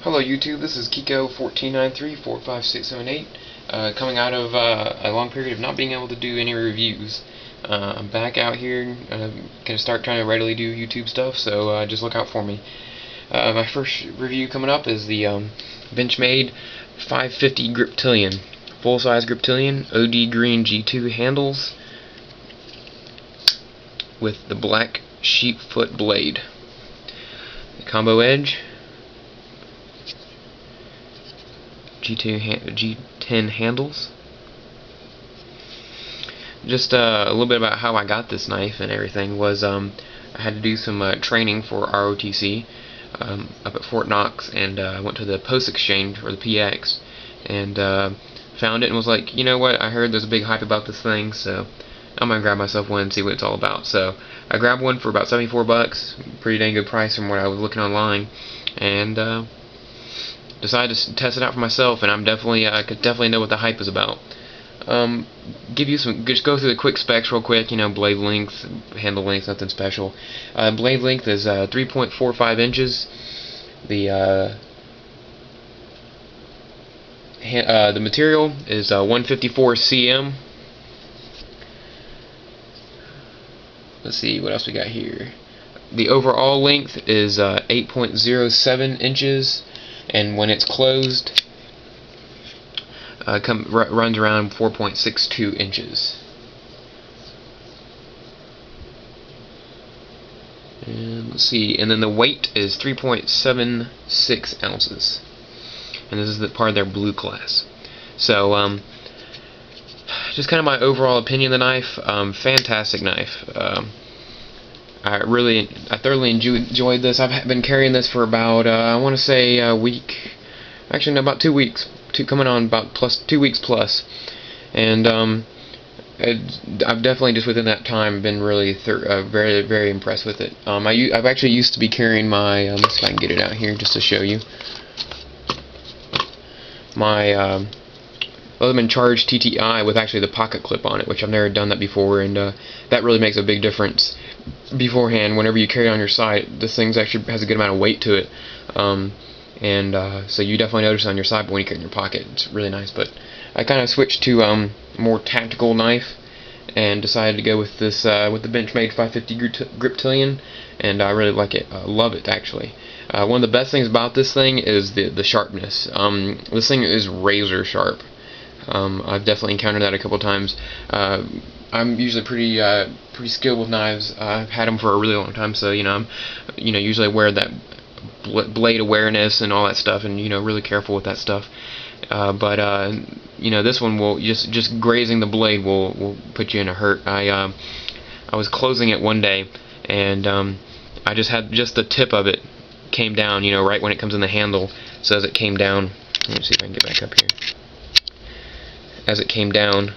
Hello YouTube, this is Kiko149345678, coming out of a long period of not being able to do any reviews. I'm back out here, gonna start trying to readily do YouTube stuff, so just look out for me. My first review coming up is the Benchmade 550 Griptilian, full-size Griptilian, OD green G2 handles with the black sheepfoot blade. The combo edge, G10 handles. Just a little bit about how I got this knife and everything was I had to do some training for ROTC up at Fort Knox, and I went to the Post Exchange, or the PX, and found it and was like, you know what, I heard there's a big hype about this thing, so I'm gonna grab myself one and see what it's all about. So I grabbed one for about 74 bucks, pretty dang good price from what I was looking online, and decided to test it out for myself, and I could definitely know what the hype is about. Give you just go through the quick specs real quick. You know, blade length, handle length, nothing special. Blade length is 3.45 inches. The material is 154 cm. Let's see what else we got here. The overall length is 8.07 inches. And when it's closed, runs around 4.62 inches. And let's see, and then the weight is 3.76 ounces. And this is the part of their blue class. So, just kind of my overall opinion of the knife. Fantastic knife. I thoroughly enjoyed this. I've been carrying this for about I want to say a week, actually no, about 2 weeks, coming on about 2 weeks plus, and I've definitely just within that time been really very, very impressed with it. I've actually used to be carrying my let's see if I can get it out here just to show you my Leatherman Charge TTI with actually the pocket clip on it, which I've never done that before, and that really makes a big difference. Beforehand, whenever you carry it on your side, this thing actually has a good amount of weight to it, so you definitely notice it on your side, but when you carry it in your pocket, it's really nice. But I kind of switched to a more tactical knife and decided to go with this with the Benchmade 550 Griptilian, and I really like it. I love it, actually. One of the best things about this thing is the sharpness. This thing is razor sharp. I've definitely encountered that a couple times. I'm usually pretty skilled with knives. I've had them for a really long time, so I'm usually aware of that blade awareness and all that stuff, and really careful with that stuff. But this one will just grazing the blade will put you in a hurt. I was closing it one day, and I just had the tip of it came down, right when it comes in the handle. So as it came down, let me see if I can get back up here. As it came down,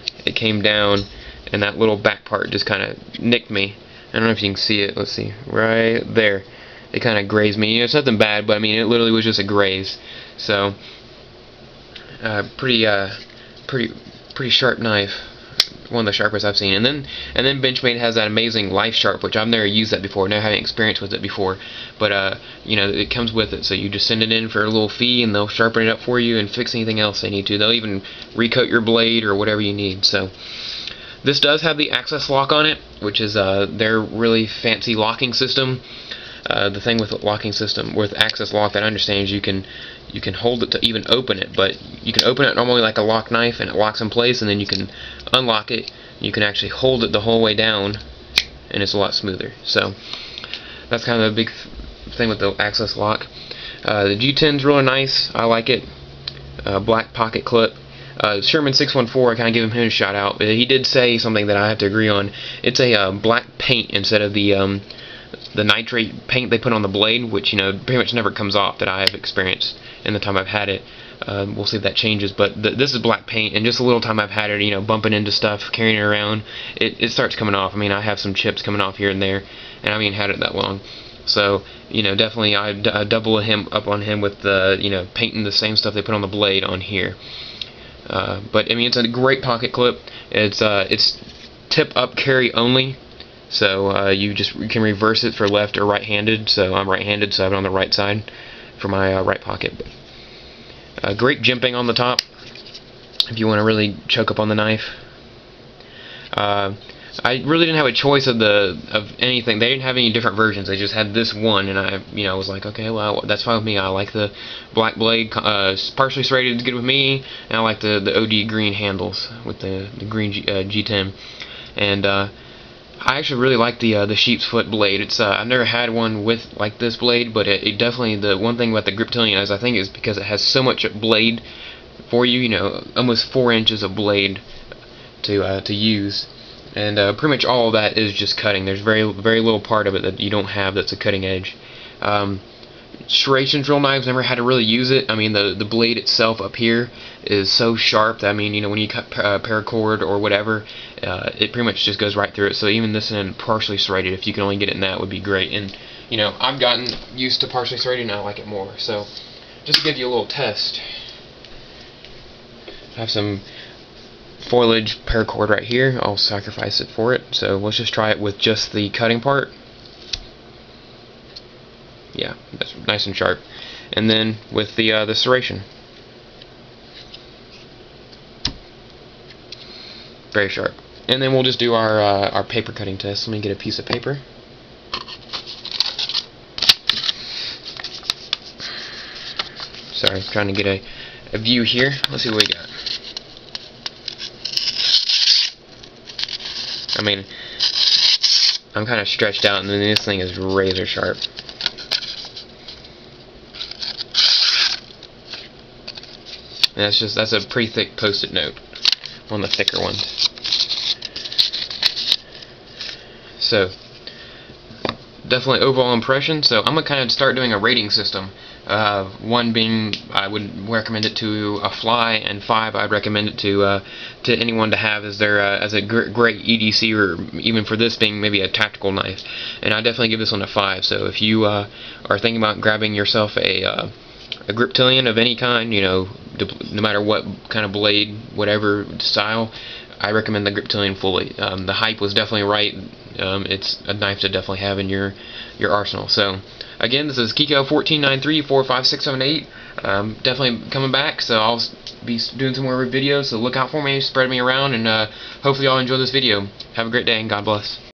and that little back part just kind of nicked me. I don't know if you can see it. Let's see, right there. It kind of grazed me. It's nothing bad, but I mean, it literally was just a graze. So, pretty sharp knife. One of the sharpest I've seen. And then Benchmade has that amazing Life Sharp, which I've never used that before, never having experience with it before. But it comes with it, so you just send it in for a little fee, and they'll sharpen it up for you and fix anything else they need to. They'll even recoat your blade or whatever you need. So this does have the access lock on it, which is their really fancy locking system. The thing with the locking system, with access lock, that I understand is you can hold it to even open it, but you can open it normally like a lock knife and it locks in place, and then you can unlock it. You can actually hold it the whole way down, and it's a lot smoother. So that's kind of a big thing with the access lock. The G10's really nice. I like it. Black pocket clip. Sherman 614, I kind of give him a shout out. He did say something that I have to agree on. It's a black paint instead of the nitrate paint they put on the blade, which pretty much never comes off that I have experienced in the time I've had it. We'll see if that changes, but this is black paint, and just a little time I've had it, bumping into stuff, carrying it around, it starts coming off. I mean, I have some chips coming off here and there, and I haven't even had it that long. So definitely I double him up on him with the painting the same stuff they put on the blade on here. But I mean, it's a great pocket clip. It's tip up carry only. So you can reverse it for left or right-handed. So I'm right-handed, so I have it on the right side for my right pocket. Great jimping on the top if you want to really choke up on the knife. I really didn't have a choice of anything. They didn't have any different versions. They just had this one, and I was like, okay, well, that's fine with me. I like the black blade, partially serrated is good with me, and I like the OD green handles with the green G10. And I actually really like the sheep's foot blade. It's I've never had one with like this blade, but it definitely, the one thing about the Griptilian is, I think, is because it has so much blade for you. You know, almost 4 inches of blade to use. And pretty much all of that is just cutting. There's very little part of it that you don't have that's a cutting edge. Serration drill knives, never had to really use it. I mean, the blade itself up here is so sharp that, I mean, you know, when you cut paracord or whatever, it pretty much just goes right through it. So even this and partially serrated, if you can only get it in that, would be great. And you know, I've gotten used to partially serrated and I like it more. So just to give you a little test, I have some foliage paracord right here. I'll sacrifice it for it. So let's just try it with just the cutting part. Yeah, that's nice and sharp. And then with the serration, very sharp. And then we'll just do our paper cutting test. Let me get a piece of paper. Sorry, I'm trying to get a view here. Let's see what we got. I mean, I'm kind of stretched out, and then this thing is razor sharp. And that's a pretty thick post-it note, one of the thicker ones. So definitely overall impression. So I'm gonna kind of start doing a rating system. 1 being, I would recommend it to a fly, and 5 I'd recommend it to anyone to have as their as a great EDC, or even for this being maybe a tactical knife. And I definitely give this one a 5. So if you are thinking about grabbing yourself a Griptilian of any kind, you know, no matter what kind of blade, whatever style, I recommend the Griptilian fully. The hype was definitely right. It's a knife to definitely have in your arsenal. So again, this is Kiko 1493456778. Definitely coming back, so I'll be doing some more videos, so look out for me, spread me around, and hopefully y'all enjoy this video. Have a great day, and God bless.